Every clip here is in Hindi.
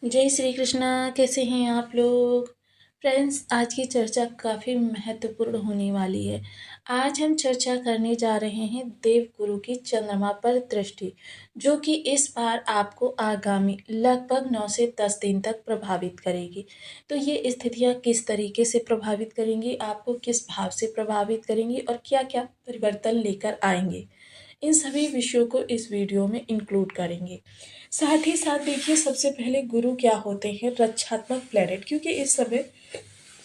जय श्री कृष्णा। कैसे हैं आप लोग? फ्रेंड्स, आज की चर्चा काफ़ी महत्वपूर्ण होने वाली है। आज हम चर्चा करने जा रहे हैं देवगुरु की चंद्रमा पर दृष्टि, जो कि इस बार आपको आगामी लगभग 9 से 10 दिन तक प्रभावित करेगी। तो ये स्थितियाँ किस तरीके से प्रभावित करेंगी, आपको किस भाव से प्रभावित करेंगी और क्या-क्या परिवर्तन लेकर आएँगे, इन सभी विषयों को इस वीडियो में इंक्लूड करेंगे। साथ ही साथ देखिए, सबसे पहले गुरु क्या होते हैं? रक्षात्मक प्लैनेट, क्योंकि इस समय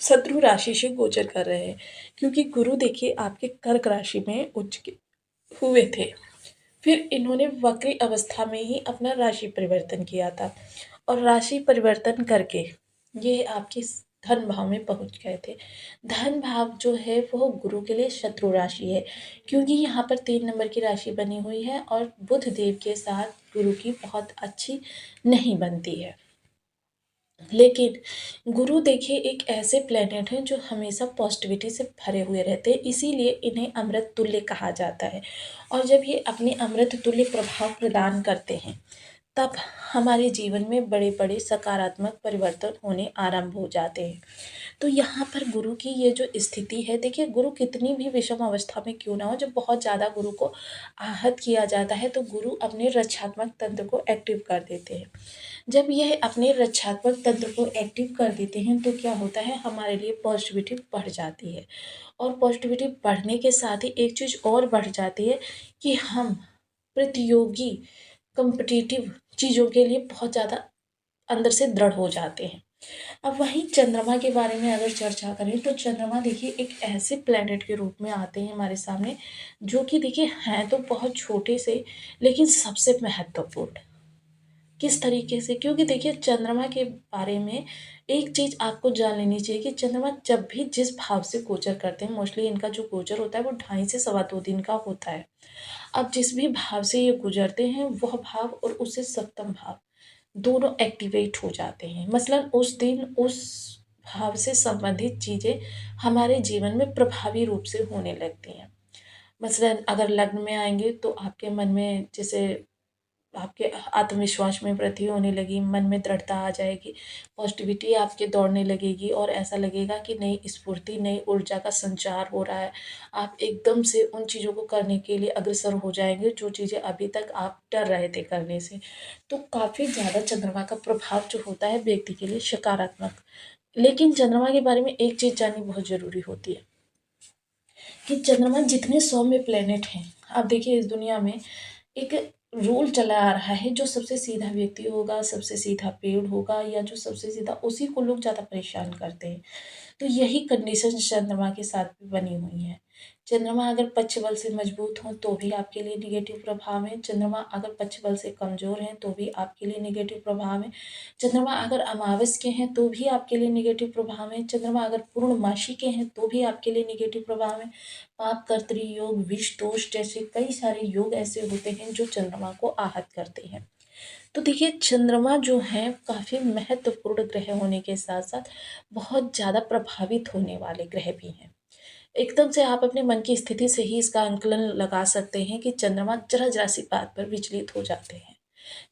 शत्रु राशि से गोचर कर रहे हैं। क्योंकि गुरु देखिए आपके कर्क राशि में हुए थे, फिर इन्होंने वक्री अवस्था में ही अपना राशि परिवर्तन किया था और राशि परिवर्तन करके ये आपके धन भाव में पहुंच गए थे। धन भाव जो है वो गुरु के लिए शत्रु राशि है, क्योंकि यहाँ पर 3 नंबर की राशि बनी हुई है और बुध देव के साथ गुरु की बहुत अच्छी नहीं बनती है। लेकिन गुरु देखिए एक ऐसे प्लेनेट हैं जो हमेशा पॉजिटिविटी से भरे हुए रहते हैं, इसीलिए इन्हें अमृत तुल्य कहा जाता है। और जब ये अपने अमृत तुल्य प्रभाव प्रदान करते हैं, तब हमारे जीवन में बड़े बड़े सकारात्मक परिवर्तन होने आरंभ हो जाते हैं। तो यहाँ पर गुरु की ये जो स्थिति है, देखिए गुरु कितनी भी विषम अवस्था में क्यों ना हो, जब बहुत ज़्यादा गुरु को आहत किया जाता है तो गुरु अपने रक्षात्मक तंत्र को एक्टिव कर देते हैं। जब यह अपने रक्षात्मक तंत्र को एक्टिव कर देते हैं तो क्या होता है, हमारे लिए पॉजिटिविटी बढ़ जाती है। और पॉजिटिविटी बढ़ने के साथ ही एक चीज़ और बढ़ जाती है कि हम प्रतियोगी कॉम्पिटिटिव चीज़ों के लिए बहुत ज़्यादा अंदर से दृढ़ हो जाते हैं। अब वहीं चंद्रमा के बारे में अगर चर्चा करें तो चंद्रमा देखिए एक ऐसे प्लैनेट के रूप में आते हैं हमारे सामने, जो कि देखिए हैं तो बहुत छोटे से, लेकिन सबसे महत्वपूर्ण। किस तरीके से? क्योंकि देखिए चंद्रमा के बारे में एक चीज़ आपको जान लेनी चाहिए कि चंद्रमा जब भी जिस भाव से गोचर करते हैं, मोस्टली इनका जो गोचर होता है वो 2.5 से सवा 2 दिन का होता है। अब जिस भी भाव से ये गुजरते हैं वह भाव और उससे सप्तम भाव दोनों एक्टिवेट हो जाते हैं। मसलन उस दिन उस भाव से संबंधित चीज़ें हमारे जीवन में प्रभावी रूप से होने लगती हैं। मसलन अगर लग्न में आएँगे तो आपके मन में जैसे आपके आत्मविश्वास में वृद्धि होने लगी, मन में दृढ़ता आ जाएगी, पॉजिटिविटी आपके दौड़ने लगेगी और ऐसा लगेगा कि नई स्फूर्ति, नई ऊर्जा का संचार हो रहा है। आप एकदम से उन चीज़ों को करने के लिए अग्रसर हो जाएँगे, जो चीज़ें अभी तक आप डर रहे थे करने से। तो काफ़ी ज़्यादा चंद्रमा का प्रभाव जो होता है व्यक्ति के लिए सकारात्मक। लेकिन चंद्रमा के बारे में एक चीज़ जाननी बहुत ज़रूरी होती है कि चंद्रमा जितने सौम्य प्लैनेट हैं, आप देखिए इस दुनिया में एक रूल चला आ रहा है, जो सबसे सीधा व्यक्ति होगा, सबसे सीधा पेड़ होगा या जो सबसे सीधा, उसी को लोग ज़्यादा परेशान करते हैं। तो यही कंडीशन चंद्रमा के साथ भी बनी हुई है। चंद्रमा अगर पक्ष बल से मजबूत हो तो भी आपके लिए निगेटिव प्रभाव है, चंद्रमा अगर पक्ष बल से कमज़ोर हैं तो भी आपके लिए निगेटिव प्रभाव है, चंद्रमा अगर अमावस के हैं तो भी आपके लिए निगेटिव प्रभाव है, चंद्रमा अगर पूर्णमासी के हैं तो भी आपके लिए निगेटिव प्रभाव है। पाप कर्तरी योग, विष दोष जैसे कई सारे योग ऐसे होते हैं जो चंद्रमा को आहत करते हैं। तो देखिए चंद्रमा जो है काफ़ी महत्वपूर्ण ग्रह होने के साथ साथ बहुत ज़्यादा प्रभावित होने वाले ग्रह भी हैं। एकदम से आप अपने मन की स्थिति से ही इसका आंकलन लगा सकते हैं कि चंद्रमा जरा-जरा सी बात पर विचलित हो जाते हैं।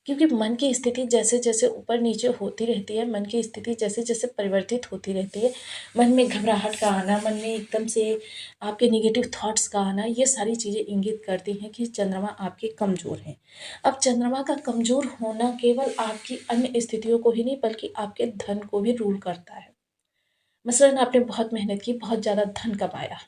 क्योंकि मन की स्थिति जैसे-जैसे ऊपर-नीचे होती रहती है, मन की स्थिति जैसे-जैसे परिवर्तित होती रहती है, मन में घबराहट का आना, मन में एकदम से आपके नेगेटिव थॉट्स का आना, ये सारी चीज़ें इंगित करती हैं कि चंद्रमा आपके कमज़ोर हैं। अब चंद्रमा का कमज़ोर होना केवल आपकी अन्य स्थितियों को ही नहीं बल्कि आपके धन को भी रूल करता है। मसलन आपने बहुत मेहनत की, बहुत ज़्यादा धन कमाया,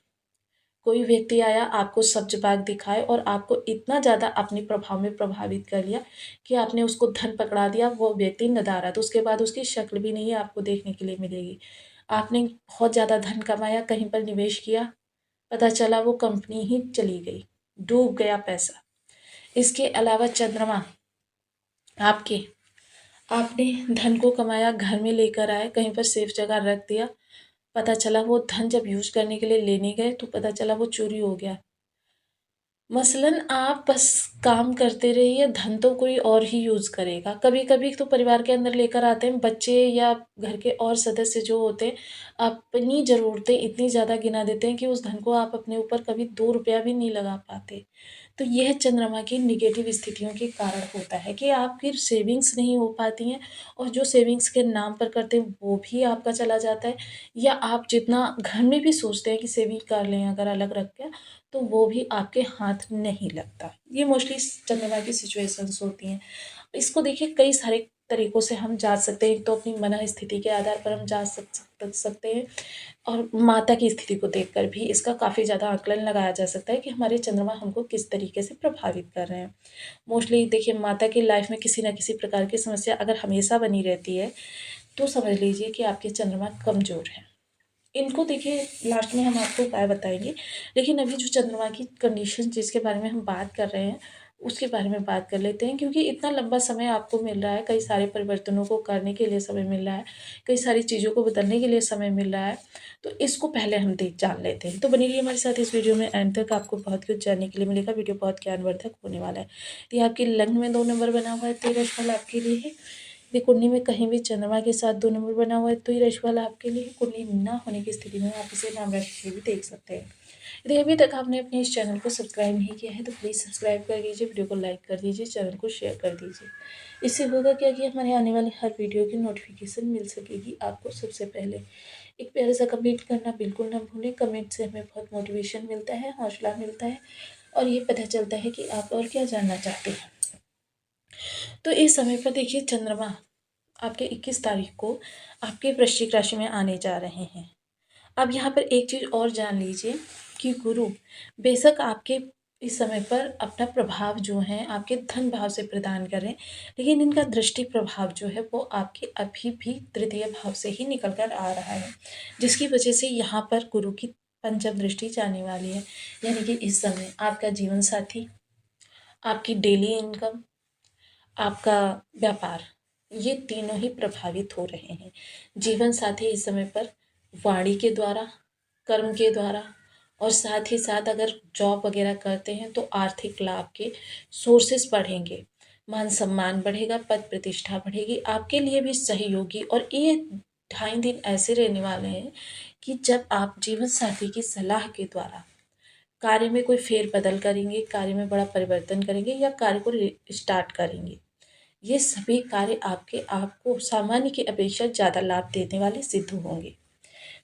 कोई व्यक्ति आया आपको सब्ज-बाग दिखाए और आपको इतना ज़्यादा अपने प्रभाव में प्रभावित कर लिया कि आपने उसको धन पकड़ा दिया, वो व्यक्ति नदारद, उसके बाद उसकी शक्ल भी नहीं आपको देखने के लिए मिलेगी। आपने बहुत ज़्यादा धन कमाया, कहीं पर निवेश किया, पता चला वो कंपनी ही चली गई, डूब गया पैसा। इसके अलावा चंद्रमा आपके आपने धन को कमाया, घर में लेकर आए, कहीं पर सेफ जगह रख दिया, पता चला वो धन जब यूज़ करने के लिए लेने गए तो पता चला वो चोरी हो गया। मसलन आप बस काम करते रहिए, धन तो कोई और ही यूज़ करेगा। कभी-कभी तो परिवार के अंदर लेकर आते हैं बच्चे या घर के और सदस्य जो होते हैं, अपनी ज़रूरतें इतनी ज़्यादा गिना देते हैं कि उस धन को आप अपने ऊपर कभी ₹2 भी नहीं लगा पाते। तो यह चंद्रमा की नेगेटिव स्थितियों के कारण होता है कि आपकी सेविंग्स नहीं हो पाती हैं, और जो सेविंग्स के नाम पर करते हैं वो भी आपका चला जाता है, या आप जितना घर में भी सोचते हैं कि सेविंग कर लें अगर अलग रख के, तो वो भी आपके हाथ नहीं लगता। ये मोस्टली चंद्रमा की सिचुएशंस होती हैं। इसको देखिए कई सारे तरीकों से हम जाँच सकते हैं। एक तो अपनी मन स्थिति के आधार पर हम जाँच सकते हैं, और माता की स्थिति को देखकर भी इसका काफ़ी ज़्यादा आकलन लगाया जा सकता है कि हमारे चंद्रमा हमको किस तरीके से प्रभावित कर रहे हैं। मोस्टली देखिए, माता की लाइफ में किसी न किसी प्रकार की समस्या अगर हमेशा बनी रहती है, तो समझ लीजिए कि आपके चंद्रमा कमज़ोर हैं। इनको देखिए लास्ट में हम आपको उपाय बताएँगे, लेकिन अभी जो चंद्रमा की कंडीशन जिसके बारे में हम बात कर रहे हैं, उसके बारे में बात कर लेते हैं, क्योंकि इतना लंबा समय आपको मिल रहा है, कई सारे परिवर्तनों को करने के लिए समय मिल रहा है, कई सारी चीज़ों को बदलने के लिए समय मिल रहा है, तो इसको पहले हम देख जान लेते हैं। तो बने रहिए हमारे साथ इस वीडियो में, एंड तक आपको बहुत कुछ जानने के लिए मिलेगा। वीडियो बहुत ज्ञानवर्धक होने वाला है। ये आपकी लग्न में 2 नंबर बना हुआ है, तो ये राशिफल आपके लिए है। यदि कुंडली में कहीं भी चंद्रमा के साथ 2 नंबर बना हुआ है, तो ये राशिफल आपके लिए है। कुंडली ना होने की स्थिति में आप इसे नाम राशि से भी देख सकते हैं। यदि अभी तक आपने अपने इस चैनल को सब्सक्राइब नहीं किया है, तो प्लीज़ सब्सक्राइब कर दीजिए, वीडियो को लाइक कर दीजिए, चैनल को शेयर कर दीजिए। इससे होगा क्या कि हमारे आने वाले हर वीडियो की नोटिफिकेशन मिल सकेगी आपको सबसे पहले। एक प्यारा सा कमेंट करना बिल्कुल ना भूलें। कमेंट से हमें बहुत मोटिवेशन मिलता है, हौसला मिलता है, और ये पता चलता है कि आप और क्या जानना चाहते हैं। तो इस समय पर देखिए, चंद्रमा आपके 21 तारीख को आपके वृश्चिक राशि में आने जा रहे हैं। अब यहाँ पर एक चीज़ और जान लीजिए कि गुरु बेशक आपके इस समय पर अपना प्रभाव जो है आपके धन भाव से प्रदान कर रहे हैं, लेकिन इनका दृष्टि प्रभाव जो है वो आपके अभी भी तृतीय भाव से ही निकल कर आ रहा है, जिसकी वजह से यहाँ पर गुरु की पंचम दृष्टि जाने वाली है। यानी कि इस समय आपका जीवन साथी, आपकी डेली इनकम, आपका व्यापार, ये तीनों ही प्रभावित हो रहे हैं। जीवन साथी इस समय पर वाणी के द्वारा, कर्म के द्वारा, और साथ ही साथ अगर जॉब वगैरह करते हैं तो आर्थिक लाभ के सोर्सेस बढ़ेंगे, मान सम्मान बढ़ेगा, पद प्रतिष्ठा बढ़ेगी, आपके लिए भी सहयोगी। और ये 2.5 दिन ऐसे रहने वाले हैं कि जब आप जीवन साथी की सलाह के द्वारा कार्य में कोई फेरबदल करेंगे, कार्य में बड़ा परिवर्तन करेंगे, या कार्य को स्टार्ट करेंगे, ये सभी कार्य आपके आपको सामान्य की अपेक्षा ज़्यादा लाभ देने वाले सिद्ध होंगे।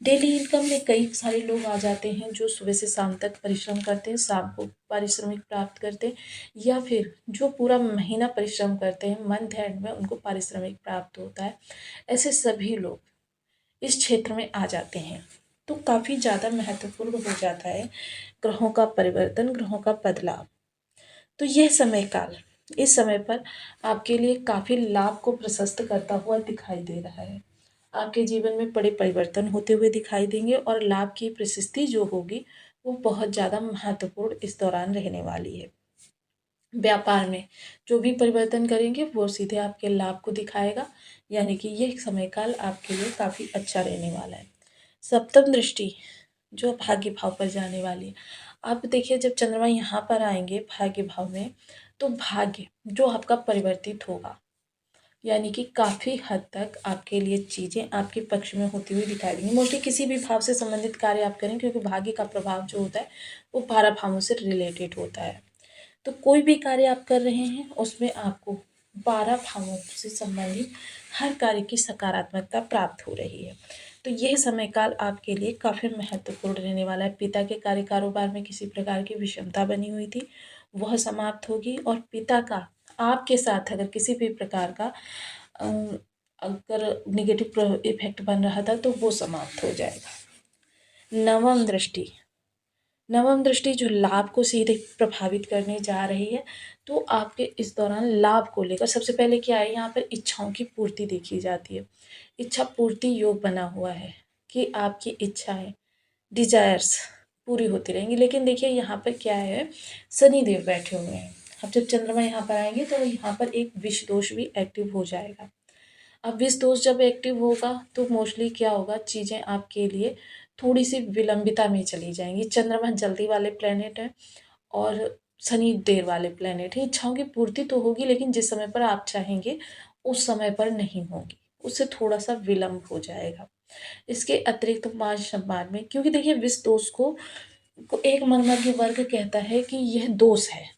डेली इनकम में कई सारे लोग आ जाते हैं जो सुबह से शाम तक परिश्रम करते हैं, शाम को पारिश्रमिक प्राप्त करते हैं, या फिर जो पूरा महीना परिश्रम करते हैं, मंथ एंड में उनको पारिश्रमिक प्राप्त होता है। ऐसे सभी लोग इस क्षेत्र में आ जाते हैं, तो काफ़ी ज़्यादा महत्वपूर्ण हो जाता है ग्रहों का परिवर्तन, ग्रहों का बदलाव। तो यह समय काल इस समय पर आपके लिए काफ़ी लाभ को प्रशस्त करता हुआ दिखाई दे रहा है। आपके जीवन में बड़े परिवर्तन होते हुए दिखाई देंगे, और लाभ की प्रशस्ति जो होगी वो बहुत ज़्यादा महत्वपूर्ण इस दौरान रहने वाली है। व्यापार में जो भी परिवर्तन करेंगे वो सीधे आपके लाभ को दिखाएगा, यानी कि यह समय काल आपके लिए काफ़ी अच्छा रहने वाला है। सप्तम दृष्टि जो भाग्य भाव पर जाने वाली है। अब देखिए, जब चंद्रमा यहाँ पर आएंगे भाग्य भाव में, तो भाग्य जो आपका परिवर्तित होगा, यानी कि काफ़ी हद तक आपके लिए चीज़ें आपके पक्ष में होती हुई दिखाई देंगी। मोस्टली किसी भी भाव से संबंधित कार्य आप करें, क्योंकि भाग्य का प्रभाव जो होता है वो 12 भावों से रिलेटेड होता है। तो कोई भी कार्य आप कर रहे हैं उसमें आपको 12 भावों से संबंधित हर कार्य की सकारात्मकता प्राप्त हो रही है। तो यह समय काल आपके लिए काफ़ी महत्वपूर्ण रहने वाला है। पिता के कार्य कारोबार में किसी प्रकार की विषमता बनी हुई थी, वह समाप्त होगी, और पिता का आपके साथ अगर किसी भी प्रकार का अ, अगर नेगेटिव इफेक्ट बन रहा था तो वो समाप्त हो जाएगा। नवम दृष्टि, नवम दृष्टि जो लाभ को सीधे प्रभावित करने जा रही है, तो आपके इस दौरान लाभ को लेकर सबसे पहले क्या है, यहाँ पर इच्छाओं की पूर्ति देखी जाती है। इच्छा पूर्ति योग बना हुआ है कि आपकी इच्छाएं, डिजायर्स पूरी होती रहेंगी। लेकिन देखिए यहाँ पर क्या है, शनि देव बैठे हुए हैं। अब जब चंद्रमा यहाँ पर आएंगे तो यहाँ पर एक विष दोष भी एक्टिव हो जाएगा। अब विष दोष जब एक्टिव होगा तो मोस्टली क्या होगा, चीज़ें आपके लिए थोड़ी सी विलंबिता में चली जाएंगी। चंद्रमा जल्दी वाले प्लेनेट है, और शनि देर वाले प्लेनेट है। इच्छाओं की पूर्ति तो होगी, लेकिन जिस समय पर आप चाहेंगे उस समय पर नहीं होगी, उससे थोड़ा सा विलंब हो जाएगा। इसके अतिरिक्त मान सम्मान में, क्योंकि देखिए विष दोष को एक मर्मज्ञ वर्ग कहता है कि यह दोष है,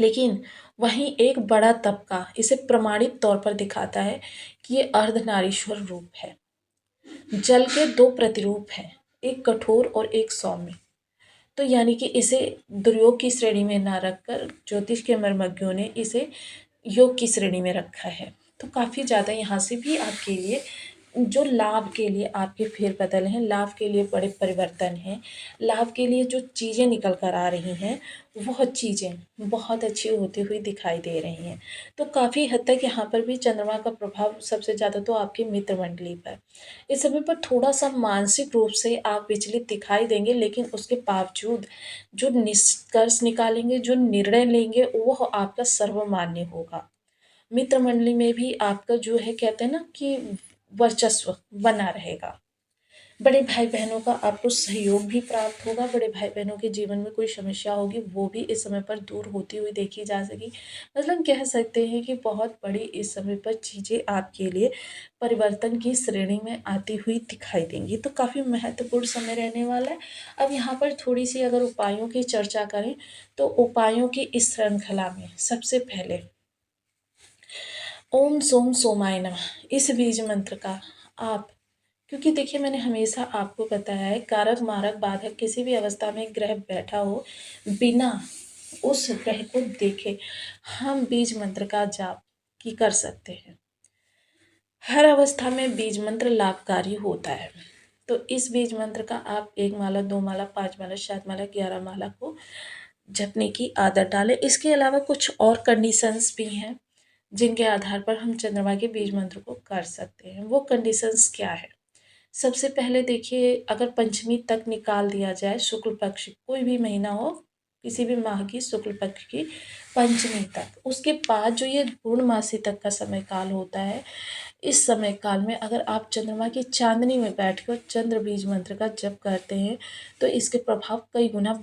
लेकिन वहीं एक बड़ा तबका इसे प्रमाणित तौर पर दिखाता है कि ये अर्धनारीश्वर रूप है। जल के दो प्रतिरूप हैं, एक कठोर और एक सौम्य। तो यानी कि इसे दुर्योग की श्रेणी में ना रखकर ज्योतिष के मर्मज्ञों ने इसे योग की श्रेणी में रखा है। तो काफ़ी ज़्यादा यहाँ से भी आपके लिए जो लाभ के लिए आपके फेरबदल हैं, लाभ के लिए बड़े परिवर्तन हैं, लाभ के लिए जो चीज़ें निकल कर आ रही हैं, वह चीज़ें बहुत अच्छी होती हुई दिखाई दे रही हैं। तो काफ़ी हद तक यहाँ पर भी चंद्रमा का प्रभाव सबसे ज़्यादा तो आपकी मित्र मंडली पर। इस समय पर थोड़ा-सा मानसिक रूप से आप विचलित दिखाई देंगे, लेकिन उसके बावजूद जो निष्कर्ष निकालेंगे, जो निर्णय लेंगे, वह आपका सर्वमान्य होगा। मित्र मंडली में भी आपका जो है कहते हैं ना कि वर्चस्व बना रहेगा। बड़े भाई-बहनों का आपको सहयोग भी प्राप्त होगा, बड़े भाई-बहनों के जीवन में कोई समस्या होगी, वो भी इस समय पर दूर होती हुई देखी जा सकेगी। मतलब कह सकते हैं कि बहुत बड़ी इस समय पर चीज़ें आपके लिए परिवर्तन की श्रेणी में आती हुई दिखाई देंगी, तो काफ़ी महत्वपूर्ण समय रहने वाला है। अब यहाँ पर थोड़ी-सी अगर उपायों की चर्चा करें, तो उपायों की इस श्रृंखला में सबसे पहले ओम सोम सोमाय नमः इस बीज मंत्र का आप क्योंकि देखिए मैंने हमेशा आपको बताया है कारक मारक बाधक किसी भी अवस्था में ग्रह बैठा हो बिना उस ग्रह को देखे हम बीज मंत्र का जाप की कर सकते हैं। हर अवस्था में बीज मंत्र लाभकारी होता है। तो इस बीज मंत्र का आप 1 माला 2 माला 5 माला 7 माला 11 माला को जपने की आदत डालें। इसके अलावा कुछ और कंडीशंस भी हैं जिनके आधार पर हम चंद्रमा के बीज मंत्र को कर सकते हैं। वो कंडीशंस क्या है? सबसे पहले देखिए अगर पंचमी तक निकाल दिया जाए शुक्ल पक्ष कोई भी महीना हो किसी भी माह की शुक्ल पक्ष की पंचमी तक उसके बाद जो ये पूर्णमासी तक का समय काल होता है इस समय काल में अगर आप चंद्रमा की चांदनी में बैठकर चंद्र बीज मंत्र का जप करते हैं तो इसके प्रभाव कई गुना